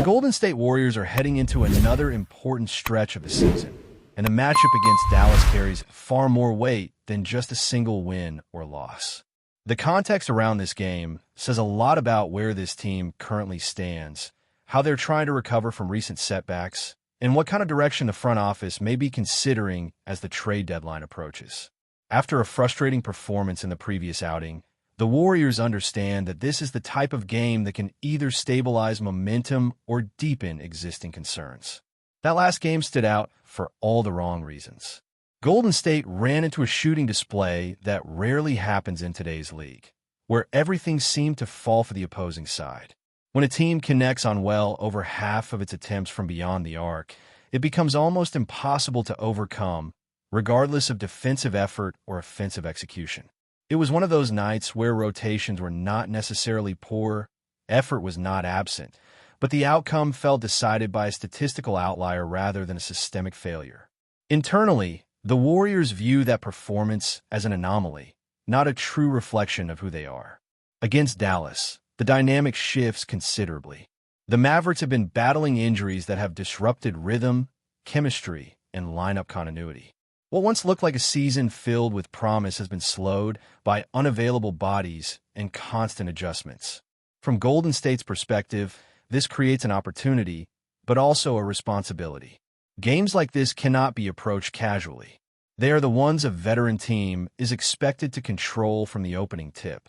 The Golden State Warriors are heading into another important stretch of the season, and the matchup against Dallas carries far more weight than just a single win or loss. The context around this game says a lot about where this team currently stands, how they're trying to recover from recent setbacks, and what kind of direction the front office may be considering as the trade deadline approaches. After a frustrating performance in the previous outing, the Warriors understand that this is the type of game that can either stabilize momentum or deepen existing concerns. That last game stood out for all the wrong reasons. Golden State ran into a shooting display that rarely happens in today's league, where everything seemed to fall for the opposing side. When a team connects on well over half of its attempts from beyond the arc, it becomes almost impossible to overcome, regardless of defensive effort or offensive execution. It was one of those nights where rotations were not necessarily poor, effort was not absent, but the outcome felt decided by a statistical outlier rather than a systemic failure. Internally, the Warriors view that performance as an anomaly, not a true reflection of who they are. Against Dallas, the dynamic shifts considerably. The Mavericks have been battling injuries that have disrupted rhythm, chemistry, and lineup continuity. What once looked like a season filled with promise has been slowed by unavailable bodies and constant adjustments. From Golden State's perspective, this creates an opportunity, but also a responsibility. Games like this cannot be approached casually. They are the ones a veteran team is expected to control from the opening tip,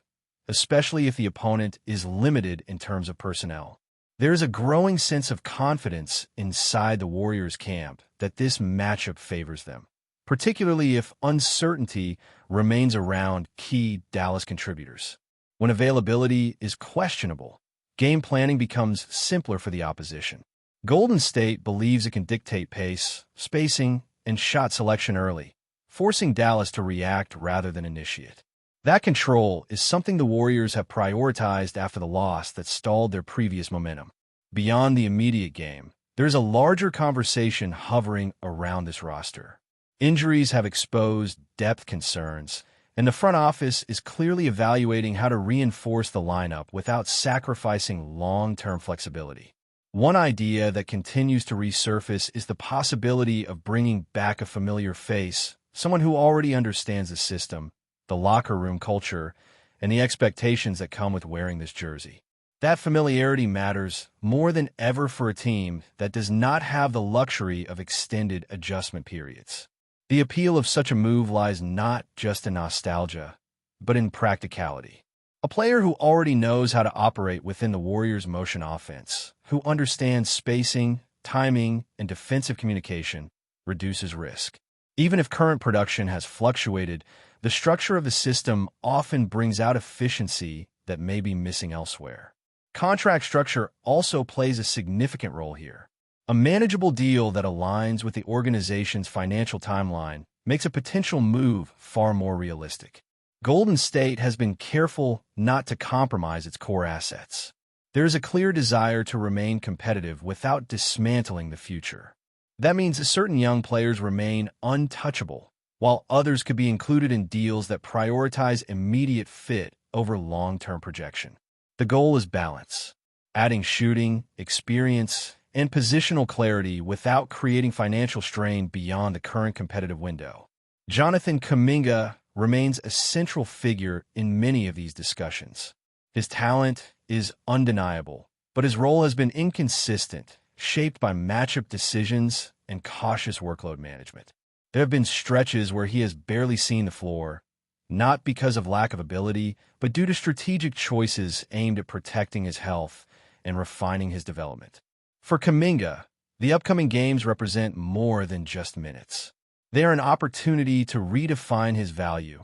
especially if the opponent is limited in terms of personnel. There is a growing sense of confidence inside the Warriors camp that this matchup favors them, particularly if uncertainty remains around key Dallas contributors. When availability is questionable, game planning becomes simpler for the opposition. Golden State believes it can dictate pace, spacing, and shot selection early, forcing Dallas to react rather than initiate. That control is something the Warriors have prioritized after the loss that stalled their previous momentum. Beyond the immediate game, there's a larger conversation hovering around this roster. Injuries have exposed depth concerns, and the front office is clearly evaluating how to reinforce the lineup without sacrificing long-term flexibility. One idea that continues to resurface is the possibility of bringing back a familiar face, someone who already understands the system, the locker room culture, and the expectations that come with wearing this jersey. That familiarity matters more than ever for a team that does not have the luxury of extended adjustment periods. The appeal of such a move lies not just in nostalgia, but in practicality. A player who already knows how to operate within the Warriors' motion offense, who understands spacing, timing, and defensive communication, reduces risk. Even if current production has fluctuated, the structure of the system often brings out efficiency that may be missing elsewhere. Contract structure also plays a significant role here. A manageable deal that aligns with the organization's financial timeline makes a potential move far more realistic. Golden State has been careful not to compromise its core assets. There is a clear desire to remain competitive without dismantling the future. That means certain young players remain untouchable, while others could be included in deals that prioritize immediate fit over long-term projection. The goal is balance, adding shooting, experience, and positional clarity without creating financial strain beyond the current competitive window. Jonathan Kuminga remains a central figure in many of these discussions. His talent is undeniable, but his role has been inconsistent, shaped by matchup decisions and cautious workload management. There have been stretches where he has barely seen the floor, not because of lack of ability, but due to strategic choices aimed at protecting his health and refining his development. For Kuminga, the upcoming games represent more than just minutes. They are an opportunity to redefine his value,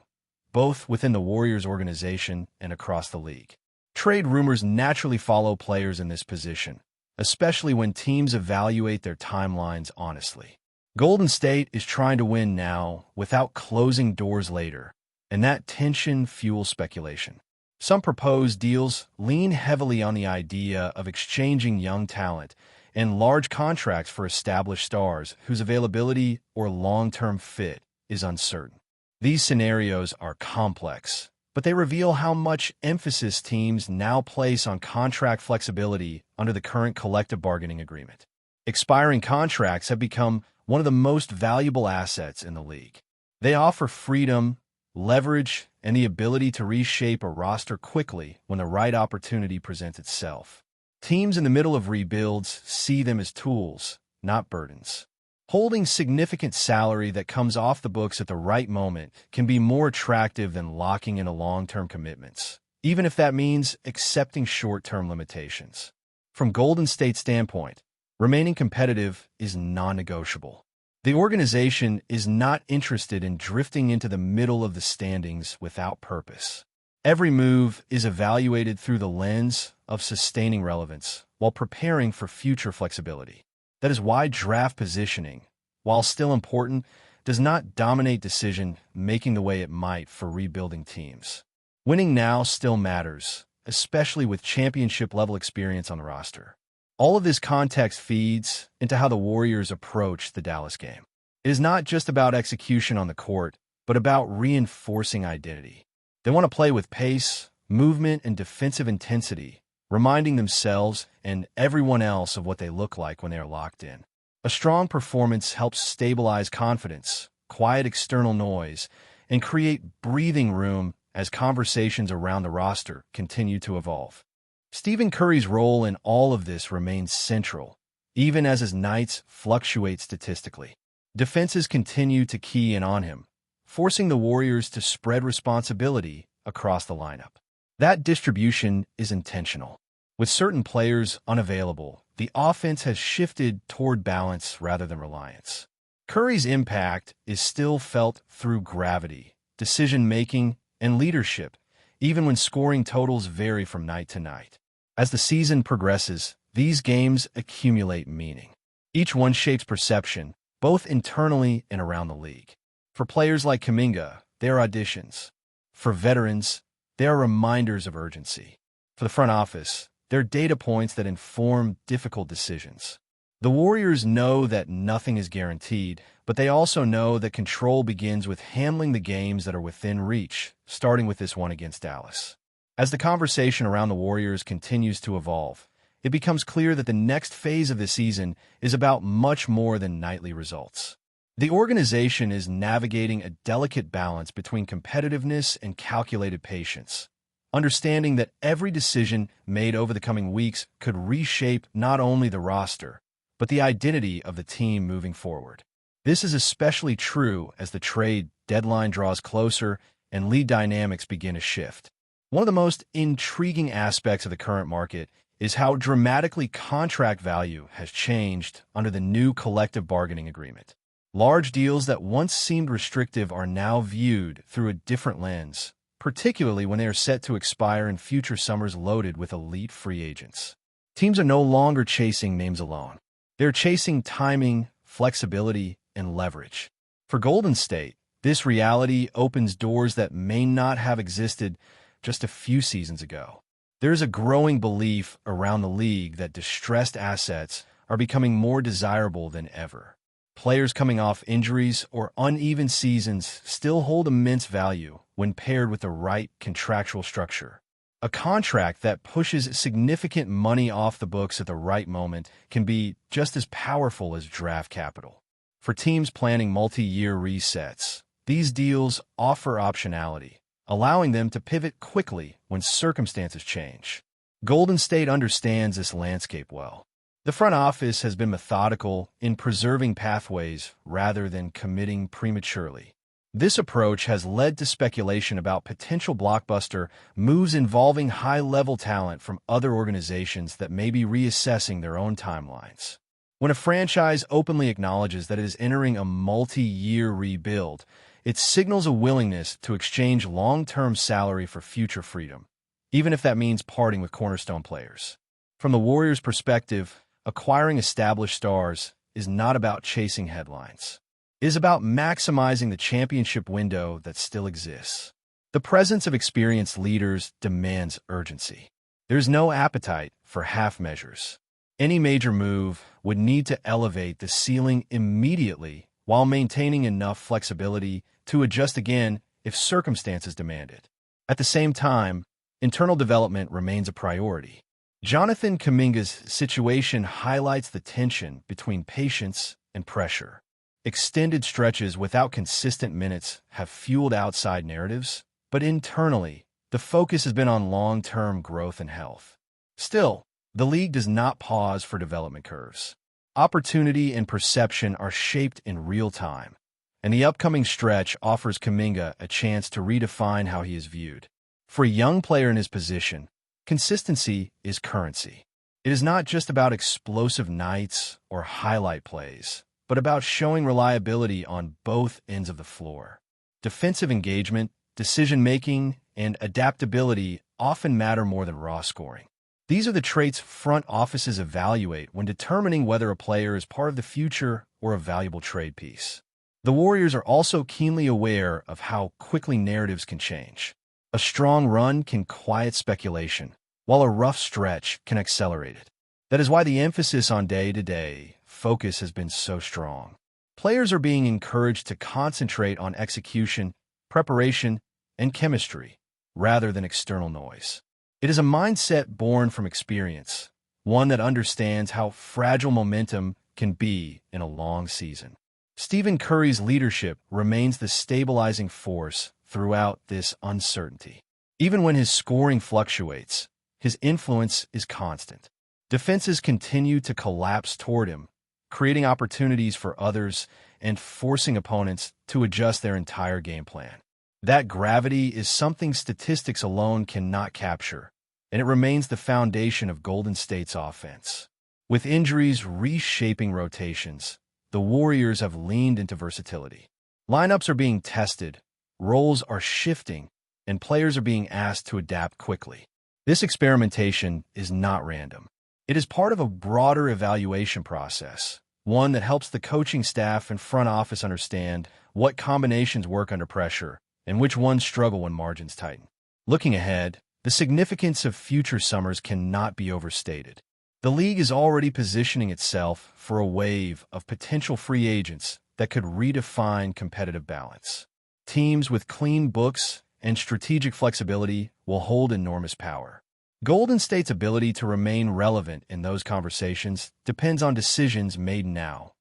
both within the Warriors organization and across the league. Trade rumors naturally follow players in this position, especially when teams evaluate their timelines honestly. Golden State is trying to win now without closing doors later, and that tension fuels speculation. Some proposed deals lean heavily on the idea of exchanging young talent and large contracts for established stars whose availability or long-term fit is uncertain. These scenarios are complex, but they reveal how much emphasis teams now place on contract flexibility under the current collective bargaining agreement. Expiring contracts have become one of the most valuable assets in the league. They offer freedom, leverage, and the ability to reshape a roster quickly when the right opportunity presents itself. Teams in the middle of rebuilds see them as tools, not burdens. Holding significant salary that comes off the books at the right moment can be more attractive than locking in long-term commitments, even if that means accepting short-term limitations. From Golden State's standpoint, remaining competitive is non-negotiable. The organization is not interested in drifting into the middle of the standings without purpose. Every move is evaluated through the lens of sustaining relevance while preparing for future flexibility. That is why draft positioning, while still important, does not dominate decision-making the way it might for rebuilding teams. Winning now still matters, especially with championship-level experience on the roster. All of this context feeds into how the Warriors approach the Dallas game. It is not just about execution on the court, but about reinforcing identity. They want to play with pace, movement, and defensive intensity, reminding themselves and everyone else of what they look like when they are locked in. A strong performance helps stabilize confidence, quiet external noise, and create breathing room as conversations around the roster continue to evolve. Stephen Curry's role in all of this remains central, even as his nights fluctuate statistically. Defenses continue to key in on him, forcing the Warriors to spread responsibility across the lineup. That distribution is intentional. With certain players unavailable, the offense has shifted toward balance rather than reliance. Curry's impact is still felt through gravity, decision-making, and leadership, even when scoring totals vary from night to night. As the season progresses, these games accumulate meaning. Each one shapes perception, both internally and around the league. For players like Kuminga, they are auditions. For veterans, they are reminders of urgency. For the front office, they're data points that inform difficult decisions. The Warriors know that nothing is guaranteed, but they also know that control begins with handling the games that are within reach, starting with this one against Dallas. As the conversation around the Warriors continues to evolve, it becomes clear that the next phase of the season is about much more than nightly results. The organization is navigating a delicate balance between competitiveness and calculated patience, understanding that every decision made over the coming weeks could reshape not only the roster, but the identity of the team moving forward. This is especially true as the trade deadline draws closer and league dynamics begin to shift. One of the most intriguing aspects of the current market is how dramatically contract value has changed under the new collective bargaining agreement. Large deals that once seemed restrictive are now viewed through a different lens, particularly when they are set to expire in future summers loaded with elite free agents. Teams are no longer chasing names alone. They're chasing timing, flexibility, and leverage. For Golden State, this reality opens doors that may not have existed just a few seasons ago. There's a growing belief around the league that distressed assets are becoming more desirable than ever. Players coming off injuries or uneven seasons still hold immense value when paired with the right contractual structure. A contract that pushes significant money off the books at the right moment can be just as powerful as draft capital. For teams planning multi-year resets, these deals offer optionality, allowing them to pivot quickly when circumstances change. Golden State understands this landscape well. The front office has been methodical in preserving pathways rather than committing prematurely. This approach has led to speculation about potential blockbuster moves involving high-level talent from other organizations that may be reassessing their own timelines. When a franchise openly acknowledges that it is entering a multi-year rebuild, it signals a willingness to exchange long-term salary for future freedom, even if that means parting with cornerstone players. From the Warriors' perspective, acquiring established stars is not about chasing headlines. It is about maximizing the championship window that still exists. The presence of experienced leaders demands urgency. There's no appetite for half measures. Any major move would need to elevate the ceiling immediately while maintaining enough flexibility to adjust again if circumstances demand it. At the same time, internal development remains a priority. Jonathan Kuminga's situation highlights the tension between patience and pressure. Extended stretches without consistent minutes have fueled outside narratives, but internally, the focus has been on long-term growth and health. Still, the league does not pause for development curves. Opportunity and perception are shaped in real time, and the upcoming stretch offers Kuminga a chance to redefine how he is viewed. For a young player in his position, consistency is currency. It is not just about explosive nights or highlight plays, but about showing reliability on both ends of the floor. Defensive engagement, decision-making, and adaptability often matter more than raw scoring. These are the traits front offices evaluate when determining whether a player is part of the future or a valuable trade piece. The Warriors are also keenly aware of how quickly narratives can change. A strong run can quiet speculation, while a rough stretch can accelerate it. That is why the emphasis on day-to-day focus has been so strong. Players are being encouraged to concentrate on execution, preparation, and chemistry, rather than external noise. It is a mindset born from experience, one that understands how fragile momentum can be in a long season. Stephen Curry's leadership remains the stabilizing force throughout this uncertainty. Even when his scoring fluctuates, his influence is constant. Defenses continue to collapse toward him, creating opportunities for others and forcing opponents to adjust their entire game plan. That gravity is something statistics alone cannot capture, and it remains the foundation of Golden State's offense. With injuries reshaping rotations, the Warriors have leaned into versatility. Lineups are being tested, roles are shifting, and players are being asked to adapt quickly. This experimentation is not random. It is part of a broader evaluation process, one that helps the coaching staff and front office understand what combinations work under pressure and which ones struggle when margins tighten. Looking ahead, the significance of future summers cannot be overstated. The league is already positioning itself for a wave of potential free agents that could redefine competitive balance. Teams with clean books and strategic flexibility will hold enormous power. Golden State's ability to remain relevant in those conversations depends on decisions made now,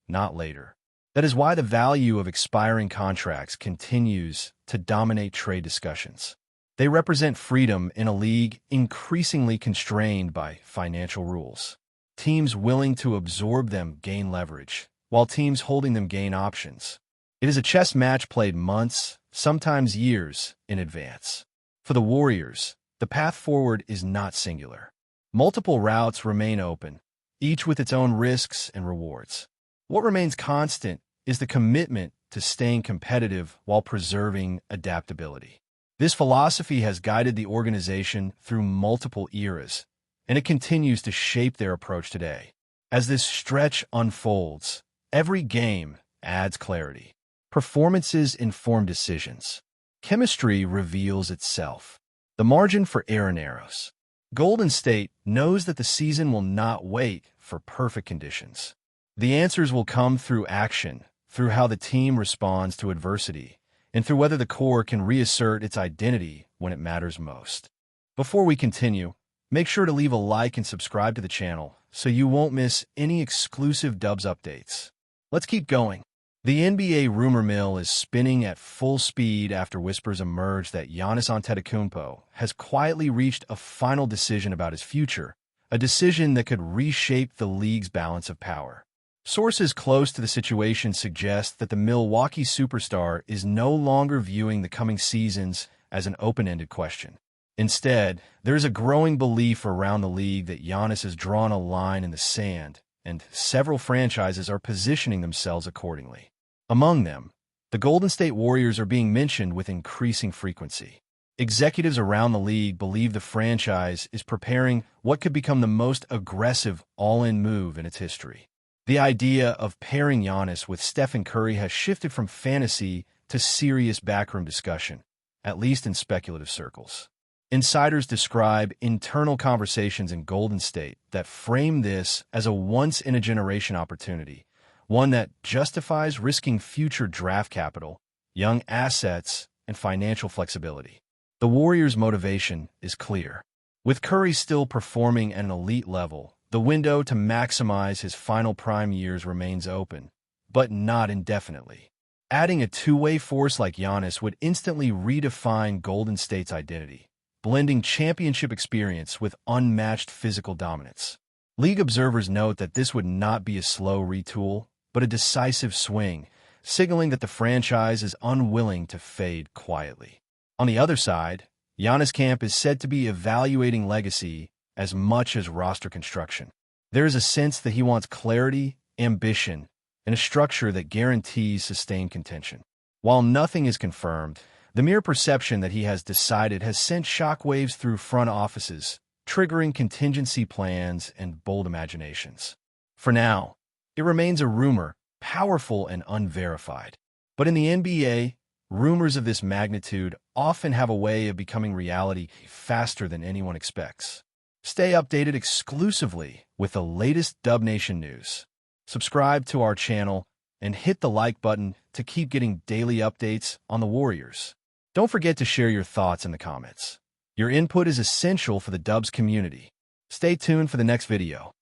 not later. That is why the value of expiring contracts continues to dominate trade discussions. They represent freedom in a league increasingly constrained by financial rules. Teams willing to absorb them gain leverage, while teams holding them gain options. It is a chess match played months, sometimes years, in advance. For the Warriors, the path forward is not singular. Multiple routes remain open, each with its own risks and rewards. What remains constant is the commitment to staying competitive while preserving adaptability. This philosophy has guided the organization through multiple eras, and it continues to shape their approach today. As this stretch unfolds, every game adds clarity. Performances inform decisions. Chemistry reveals itself. The margin for error narrows. Golden State knows that the season will not wait for perfect conditions. The answers will come through action, through how the team responds to adversity, and through whether the core can reassert its identity when it matters most. Before we continue, make sure to leave a like and subscribe to the channel so you won't miss any exclusive Dubs updates. Let's keep going. The NBA rumor mill is spinning at full speed after whispers emerge that Giannis Antetokounmpo has quietly reached a final decision about his future, a decision that could reshape the league's balance of power. Sources close to the situation suggest that the Milwaukee superstar is no longer viewing the coming seasons as an open-ended question. Instead, there is a growing belief around the league that Giannis has drawn a line in the sand, and several franchises are positioning themselves accordingly. Among them, the Golden State Warriors are being mentioned with increasing frequency. Executives around the league believe the franchise is preparing what could become the most aggressive all-in move in its history. The idea of pairing Giannis with Stephen Curry has shifted from fantasy to serious backroom discussion, at least in speculative circles. Insiders describe internal conversations in Golden State that frame this as a once-in-a-generation opportunity, one that justifies risking future draft capital, young assets, and financial flexibility. The Warriors' motivation is clear. With Curry still performing at an elite level, the window to maximize his final prime years remains open, but not indefinitely. Adding a two-way force like Giannis would instantly redefine Golden State's identity, blending championship experience with unmatched physical dominance. League observers note that this would not be a slow retool, but a decisive swing, signaling that the franchise is unwilling to fade quietly. On the other side, Giannis' camp is said to be evaluating legacy as much as roster construction. There is a sense that he wants clarity, ambition, and a structure that guarantees sustained contention. While nothing is confirmed, the mere perception that he has decided has sent shockwaves through front offices, triggering contingency plans and bold imaginations. For now, it remains a rumor, powerful and unverified. But in the NBA, rumors of this magnitude often have a way of becoming reality faster than anyone expects. Stay updated exclusively with the latest Dub Nation news. Subscribe to our channel and hit the like button to keep getting daily updates on the Warriors. Don't forget to share your thoughts in the comments. Your input is essential for the Dubs community. Stay tuned for the next video.